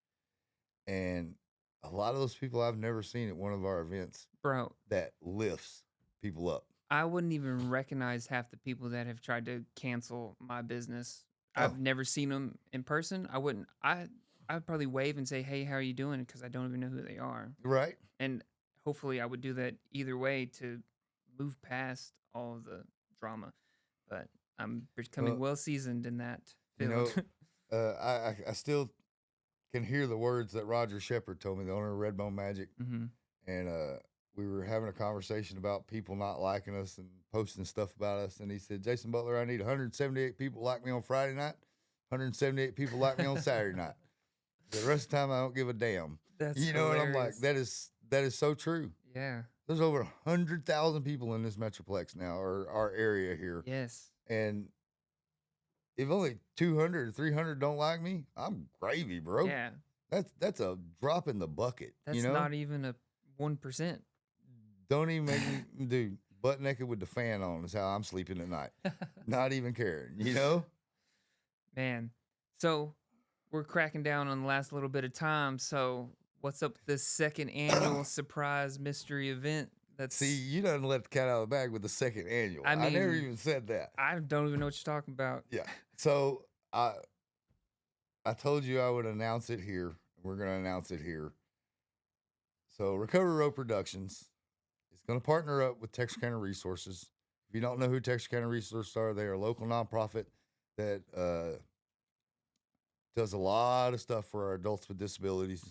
And a lot of those people I've never seen at one of our events, bro, that lifts people up. I wouldn't even recognize half the people that have tried to cancel my business. I've never seen them in person. I wouldn't. I'd probably wave and say, hey, how are you doing? Because I don't even know who they are. Right. And hopefully I would do that either way to move past all of the drama. But I'm becoming well-seasoned in that field. I still can hear the words that Roger Shepard told me, the owner of Redbone Magic. Mm-hmm. And we were having a conversation about people not liking us and posting stuff about us. And he said, Jason Butler, I need 178 people like me on Friday night, 178 people like me on Saturday night. The rest of the time, I don't give a damn. That's hilarious. And I'm like, that is so true. Yeah. There's over 100,000 people in this Metroplex now, or our area here. Yes. And if only 200 or 300 don't like me, I'm gravy, bro. Yeah. That's a drop in the bucket. That's not even a 1%. Don't even make me, dude, butt naked with the fan on is how I'm sleeping at night. Not even caring, Man. So we're cracking down on the last little bit of time. So what's up with this second annual surprise mystery event? See, you done let the cat out of the bag with the second annual. I never even said that. I don't even know what you're talking about. Yeah. So I told you I would announce it here. We're going to announce it here. So Recovery Road Productions is going to partner up with Texarkana Resources. If you don't know who Texarkana Resources are, they are a local nonprofit that does a lot of stuff for our adults with disabilities.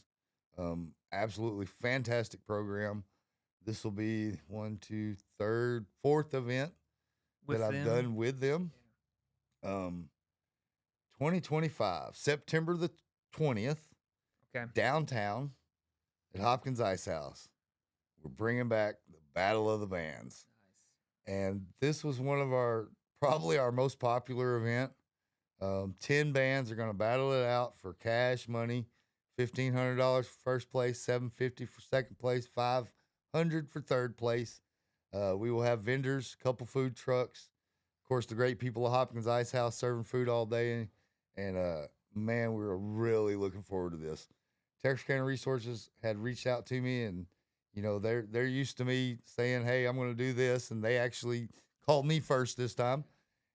Absolutely fantastic program. This will be 4th event that I've done with them. 2025, September the 20th, downtown at Hopkins Ice House. We're bringing back the Battle of the Bands. Nice. And this was one of probably our most popular event. 10 bands are going to battle it out for cash money. $1,500 for first place, $750 for second place, $500 for third place. We will have vendors, a couple food trucks. Of course, the great people of Hopkins Ice House serving food all day. And man, we were really looking forward to this. Texarkana Resources had reached out to me, and they're used to me saying, hey, I'm going to do this. And they actually called me first this time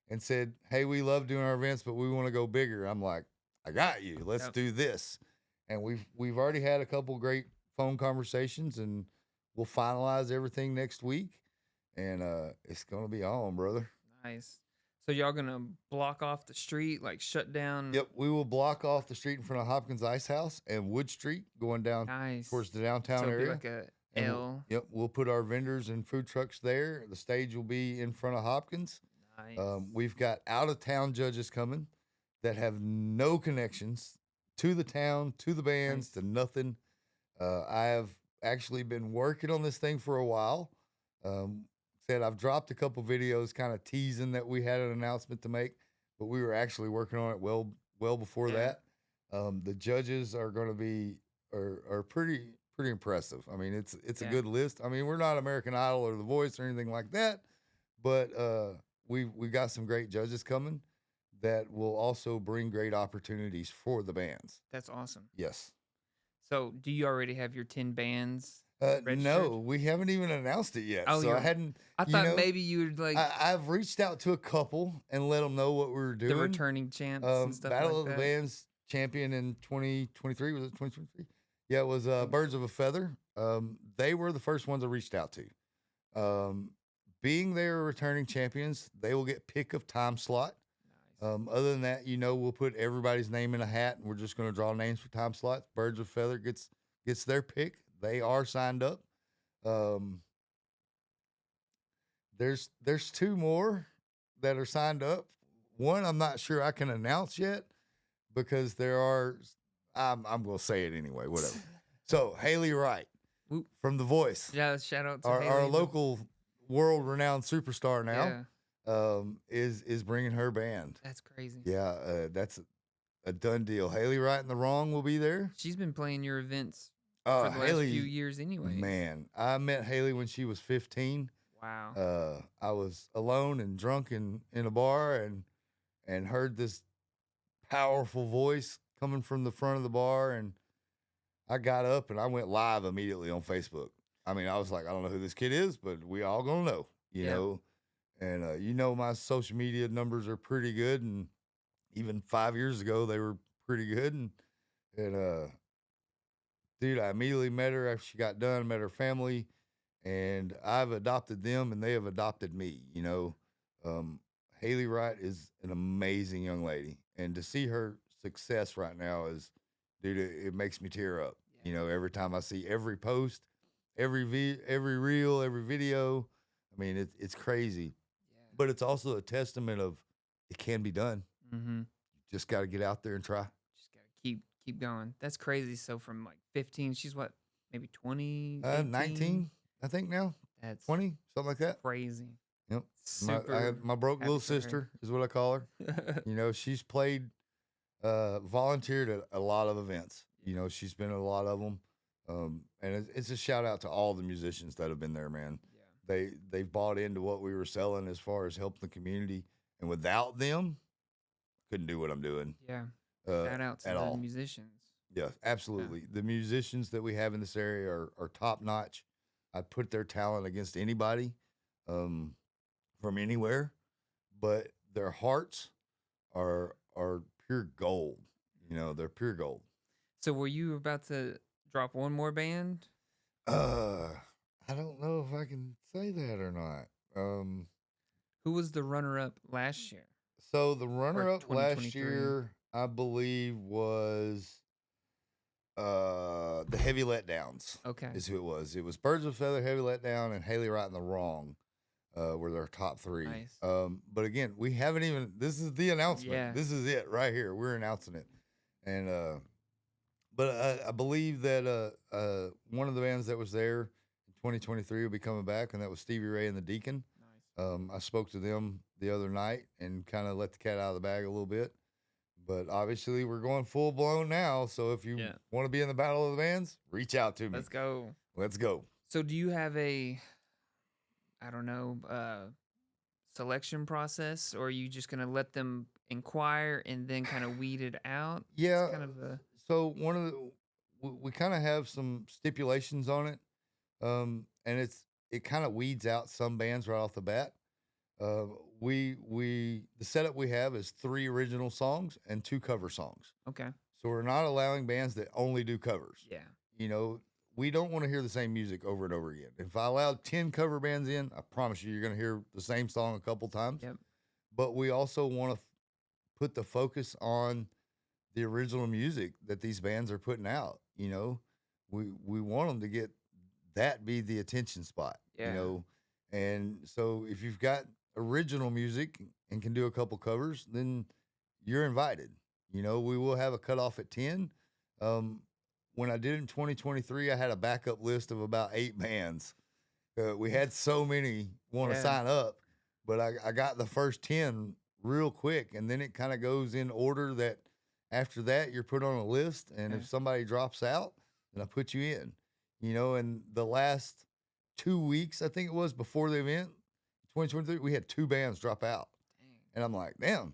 and said, hey, we love doing our events, but we want to go bigger. I'm like, I got you. Let's do this. And we've already had a couple great phone conversations, and we'll finalize everything next week. And it's going to be on, brother. Nice. So y'all going to block off the street, like shut down? Yep, we will block off the street in front of Hopkins Ice House and Wood Street going down towards the downtown area. It'll be like a L. We'll put our vendors and food trucks there. The stage will be in front of Hopkins. Nice. We've got out of town judges coming that have no connections to the town, to the bands, Nice. to nothing. I have actually been working on this thing for a while. Um, Said I've dropped a couple videos kind of teasing that we had an announcement to make, but we were actually working on it well before Yeah. that. The judges are going to be are pretty impressive. I mean, it's a Yeah. good list. I mean, we're not American Idol or The Voice or anything like that, but we got some great judges coming that will also bring great opportunities for the bands. That's awesome. Yes. So, do you already have your 10 bands registered? No, we haven't even announced it yet. Oh, So I hadn't, I you thought know, maybe you would like I've reached out to a couple and let them know what we were the doing. returning champs and stuff Battle like of the that. Bands champion in 2023. Was it 2023? Yeah, it was Birds of a Feather. They were the first ones I reached out to. Being their returning champions, they will get pick of time slot. Nice. Other than that, we'll put everybody's name in a hat and we're just going to draw names for time slots. Birds of a Feather gets their pick. They are signed up. Um, there's two more that are signed up. One I'm not sure I can announce yet because there are. I'm going to say it anyway. Whatever. So Haley Wright Whoop. from The Voice, Yeah, shout out to our Haley. local world-renowned superstar now, Yeah, is bringing her band. that's crazy. Yeah, that's a done deal. Haley Right and the Wrong will be there. She's been playing your events for the last few years anyway. Man, I met Haley when she was 15. Wow. I was alone and drunk in a bar and heard this powerful voice coming from the front of the bar, and I got up and I went live immediately on Facebook. I mean, I was like, I don't know who this kid is, but we all gonna know, you know. And my social media numbers are pretty good, and even 5 years ago they were pretty good. And dude, I immediately met her after she got done, met her family, and I've adopted them, and they have adopted me. Haley Wright is an amazing young lady, and to see her success right now is, dude, it makes me tear up. Yeah. Every time I see every post, every reel, every video. I mean, it's crazy, Yeah. but it's also a testament of it can be done. Mm-hmm. Just got to get out there and try. Just gotta keep going. That's crazy. So from like 15, she's what, maybe 20, 19, I think now. That's 20, something like that. crazy. Yep. Super. My broke happy little for her. sister is what I call her. She's played, volunteered at a lot of events. She's been at a lot of them. And it's a shout out to all the musicians that have been there, man. Yeah. They've bought into what we were selling as far as helping the community. And without them, couldn't do what I'm doing. Yeah. Shout out to at the all. musicians. Yes, absolutely. The musicians that we have in this area are top notch. I put their talent against anybody, from anywhere, but their hearts are pure gold. They're pure gold. So were you about to drop one more band? I don't know if I can say that or not. Who was the runner-up last year? So the runner-up last 2023? year, I believe, was the Heavy Letdowns. Okay. Is who it was. It was Birds of a Feather, Heavy Letdown, and Haley Right and the Wrong were their top three. Nice. But again, we haven't even. This is the announcement. Yeah. This is it right here. We're announcing it, and but I believe that one of the bands that was there in 2023 will be coming back, and that was Stevie Ray and the Deacon. Nice. I spoke to them the other night and kind of let the cat out of the bag a little bit. But obviously, we're going full blown now. So if you want to be in the Battle of the Bands, reach out to me. Let's go. Let's go. So do you have a, I don't know, selection process, or are you just gonna let them inquire and then kind of weed it out? Yeah. It's kind of a, So one of the we kind of have some stipulations on it, and it kind of weeds out some bands right off the bat. The setup we have is 3 original songs and 2 cover songs. okay. So we're not allowing bands that only do covers. Yeah. We don't want to hear the same music over and over again. If I allowed 10 cover bands in, I promise you're going to hear the same song a couple times. Yep. But we also want to put the focus on the original music that these bands are putting out. We want them to get that be the attention spot. Yeah. And so if you've got original music and can do a couple covers, then you're invited. You know, we will have a cutoff at 10. Um, when I did it in 2023, I had a backup list of about 8 bands. We had so many want to Yeah. sign up, but I got the first 10 real quick. And then it kind of goes in order that after that, you're put on a list. And Yeah. if somebody drops out, then I put you in, you know, and the last 2 weeks, I think it was before the event, 2023, we had 2 bands drop out. Dang. And I'm like, damn,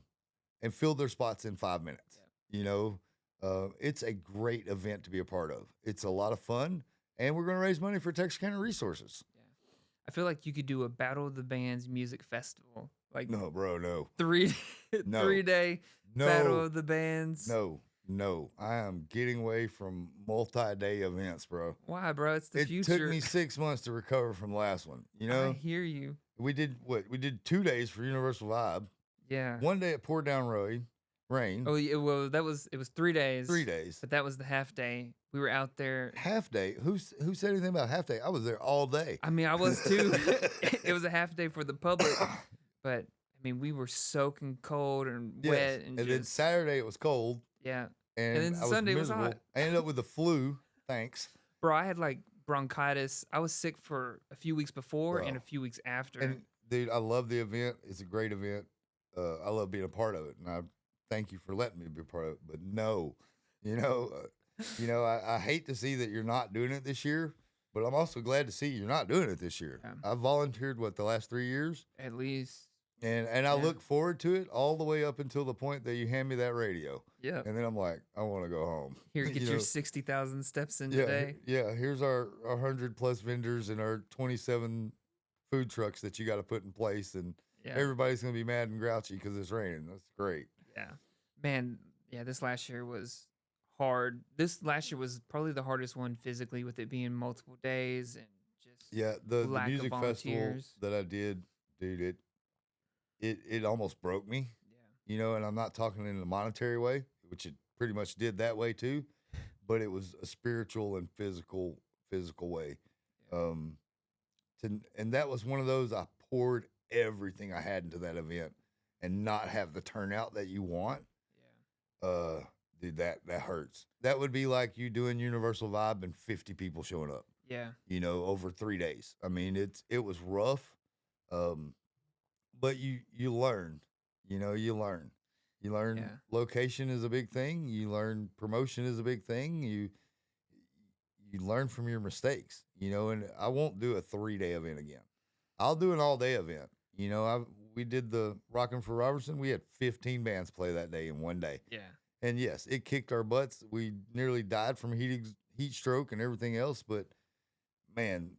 and filled their spots in 5 minutes. Yeah. You know, it's a great event to be a part of. It's a lot of fun, and we're going to raise money for Texarkana Resources. Yeah. I feel like you could do a Battle of the Bands music festival. Like No, bro, no. three No. 3-day No. Battle of the Bands. No. I am getting away from multi-day events, bro. Why, bro? It's the It future. took me 6 months to recover from the last one. You I know, hear you. we did what? We did 2 days for Universal Vibe. Yeah. One day it poured down rain. Oh, yeah, well, it was 3 days. 3 days. But that was the half day. We were out there. Half day. Who said anything about half day? I was there all day. I mean, I was too. It was a half day for the public, but I mean, we were soaking cold and wet, and then just, Saturday it was cold, yeah, and then I was Sunday was miserable. hot. I ended up with the flu. Thanks. Bro, I had like bronchitis. I was sick for a few weeks before and Bro. a few weeks after. And dude, I love the event. It's a great event. I love being a part of it, and I thank you for letting me be a part of it. But no, you know, I hate to see that you're not doing it this year, but I'm also glad to see you're not doing it this year. Yeah. I volunteered the last 3 years, At least, and I Yeah. look forward to it all the way up until the point that you hand me that radio, yeah. and then I'm like, I want to go home. Here, get You your know? 60,000 steps in Yeah, today. yeah. Here's our 100+ vendors and our 27 food trucks that you got to put in place, and Yeah, everybody's gonna be mad and grouchy because it's raining. That's great. yeah, man. Yeah, this last year was hard. This last year was probably the hardest one physically, with it being multiple days and just Yeah, the lack of music festival volunteers. that I did, dude, it almost broke me. Yeah, You know, and I'm not talking in a monetary way, which it pretty much did that way too, but it was a spiritual and physical way. Um, and that was one of those I poured everything I had into that event, and not have the turnout that you want. yeah, Dude, that hurts. That would be like you doing Universal Vibe and 50 people showing up, yeah, you know, over 3 days. I mean, it was rough. But you learn, you know, you learn. Yeah. Location is a big thing. You learn promotion is a big thing. You learn from your mistakes, you know, and I won't do a 3-day event again. I'll do an all-day event. You know, we did the Rockin' for Robertson. We had 15 bands play that day in one day. yeah, And yes, it kicked our butts. We nearly died from heat stroke and everything else. But man,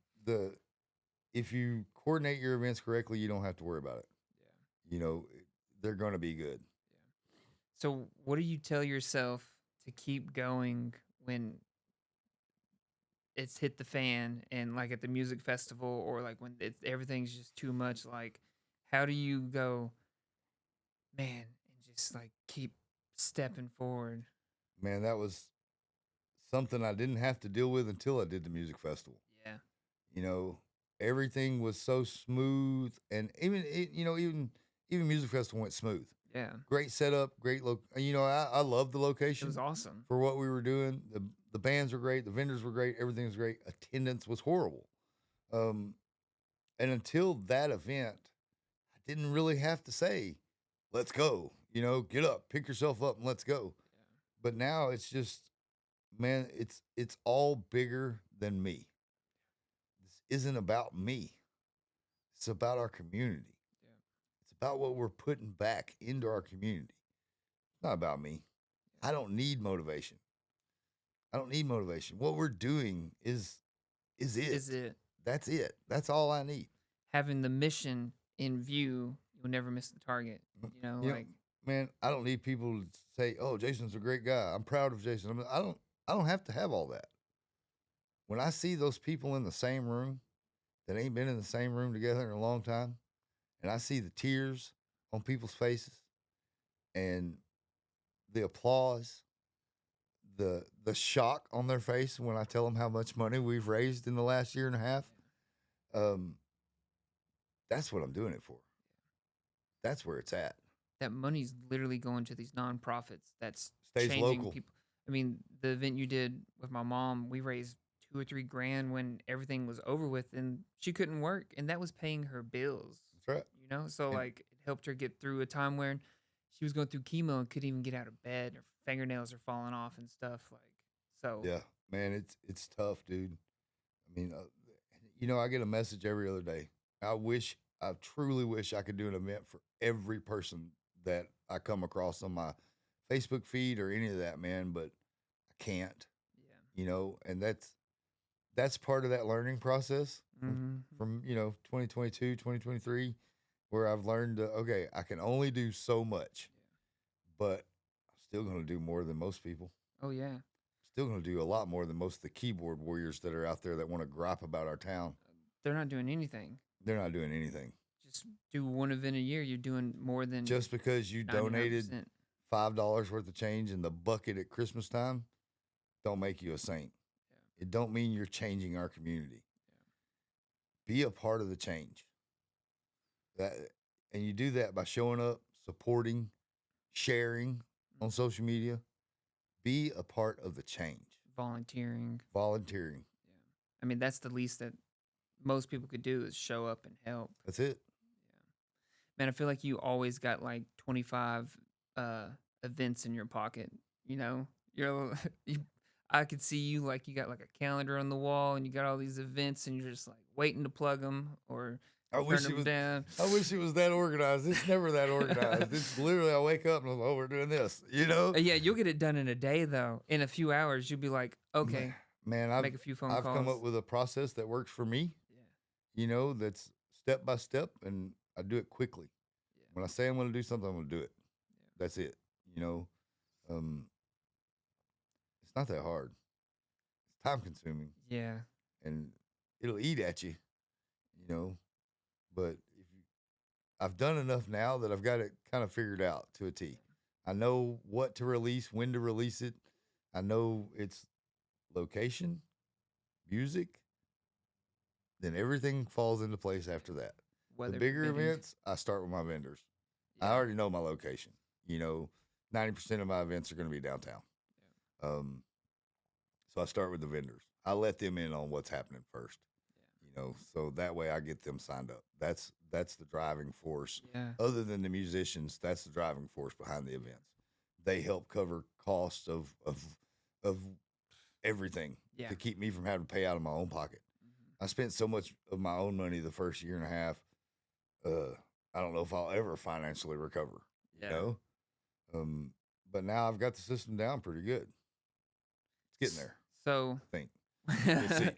if you coordinate your events correctly, you don't have to worry about it. yeah. You know, they're going to be good. So, what do you tell yourself to keep going when it's hit the fan, and like at the music festival, or like when everything's just too much? Like, how do you go, man, and just like keep stepping forward? Man, that was something I didn't have to deal with until I did the music festival. Yeah, You know, everything was so smooth, and even music festival went smooth. yeah. Great setup, great You know, I love the It location was awesome. for what we were doing. The bands were great, the vendors were great, everything was great. Attendance was horrible. And until that event, I didn't really have to say, "Let's go." You know, get up, pick yourself up, and let's go. But now it's just, man, it's all bigger than me. This isn't about me. It's about our community. Yeah, It's about what we're putting back into our community. It's not about me. I don't need motivation. What we're doing is it. is it That's it. That's all I need. having the mission in view? You'll never miss the target. You know, You know, like man, I don't need people to say, "Oh, Jason's a great guy. I'm proud of Jason." I don't have to have all that. When I see those people in the same room that ain't been in the same room together in a long time, and I see the tears on people's faces and the applause, the shock on their face when I tell them how much money we've raised in the last year and a half, that's what I'm doing it for. that's where it's at. That money's literally going to these nonprofits that's Stays changing local. people. I mean, the event you did with my mom, we raised 2 or 3 grand when everything was over with, and she couldn't work, and that was paying her bills. That's right. You know, so And like it helped her get through a time where she was going through chemo and couldn't even get out of bed. Her fingernails are falling off and stuff. Like, so yeah, man, it's tough, dude. I mean, I get a message every other day. I truly wish I could do an event for every person that I come across on my Facebook feed or any of that, man, but I can't, yeah. and that's part of that learning process Mm-hmm. from 2022, 2023, where I've learned, okay, I can only do so much, but I'm still going to do more than most people. Oh yeah. Still going to do a lot more than most of the keyboard warriors that are out there that want to gripe about our town. They're not doing anything. They're not doing anything. Just do one event a year. You're doing more than Just because you 99%. donated $5 worth of change in the bucket at Christmas time, don't make you a saint. Yeah. It don't mean you're changing our community. Yeah. Be a part of the change. And you do that by showing up, supporting, sharing on social media. Be a part of the change. Volunteering. Yeah. I mean, that's the least that most people could do is show up and help. That's it. Yeah. Man, I feel like you always got like 25 events in your pocket. I could see you like you got like a calendar on the wall and you got all these events and you're just like waiting to plug them or turn them down. I wish it was that organized. It's never that organized. It's literally I wake up and I'm like, oh, we're doing this, Yeah, you'll get it done in a day though. In a few hours, you'll be like, okay, man, make a few phone calls. I've come up with a process that works for me. Yeah. That's step by step, and I do it quickly. Yeah. When I say I'm going to do something, I'm going to do it. Yeah. That's it. It's not that hard. It's time consuming. Yeah. And it'll eat at you, but I've done enough now that I've got it kind of figured out to a T. I know what to release, when to release it. I know its location, music, then everything falls into place after that. The bigger events, I start with my vendors. Yeah. I already know my location. 90% of my events are going to be downtown. Yeah. So I start with the vendors. I let them in on what's happening first. Yeah. So that way I get them signed up. That's the driving force. Yeah. Other than the musicians, that's the driving force behind the events. They help cover costs of everything to keep me from having to pay out of my own pocket. Mm-hmm. I spent so much of my own money the first year and a half. I don't know if I'll ever financially recover. Yeah. But now I've got the system down pretty good. It's getting there. So I think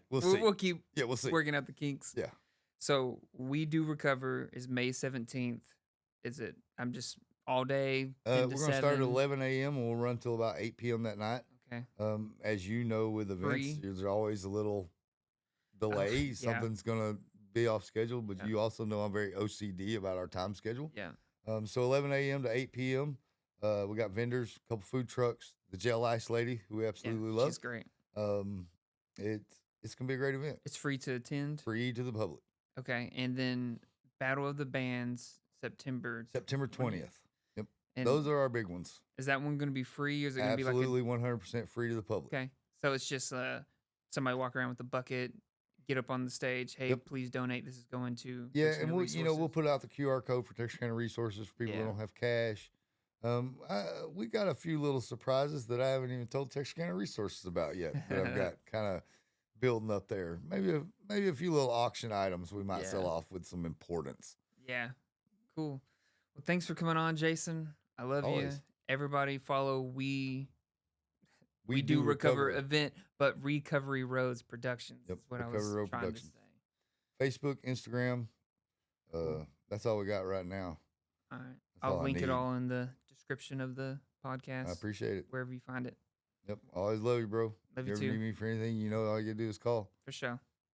we'll see. We'll keep we'll see. Working out the kinks. Yeah. So We Do Recover is May 17th. Is it? I'm just all day. We're going to start at 11 a.m. and we'll run till about 8 p.m. that night. Okay. As you know, with events, there's always a little delay. Something's going to be off schedule, but you also know I'm very OCD about our time schedule. Yeah. So 11 a.m. to 8 p.m. We got vendors, a couple food trucks, the Gel Ice lady, who we absolutely love. She's great. It's going to be a great event. It's free to attend? Free to the public. Okay. And then Battle of the Bands, September 20th. Yep. And those are our big ones. Is that one going to be free, or is it going to be like absolutely 100% free to the public? Okay. So it's just somebody walk around with a bucket, get up on the stage. Hey, please donate. This is going to and we'll put out the QR code for Texarkana Resources for people who don't have cash. We got a few little surprises that I haven't even told Texarkana Resources about yet that I've got kind of building up there. Maybe a few little auction items we might sell off with some importance. Yeah. Cool. Well, thanks for coming on, Jason. I love Always. you. Everybody follow We Do Recover event, but Recovery Roads Productions. Yep. That's what Recovery I was Road trying Productions. to say. Facebook, Instagram. That's all we got right now. All right. I'll link it all in the description of the podcast. I appreciate it. Wherever you find it. Yep. Always love you, bro. Love you ever too. need me for anything, all you gotta do is call. For sure.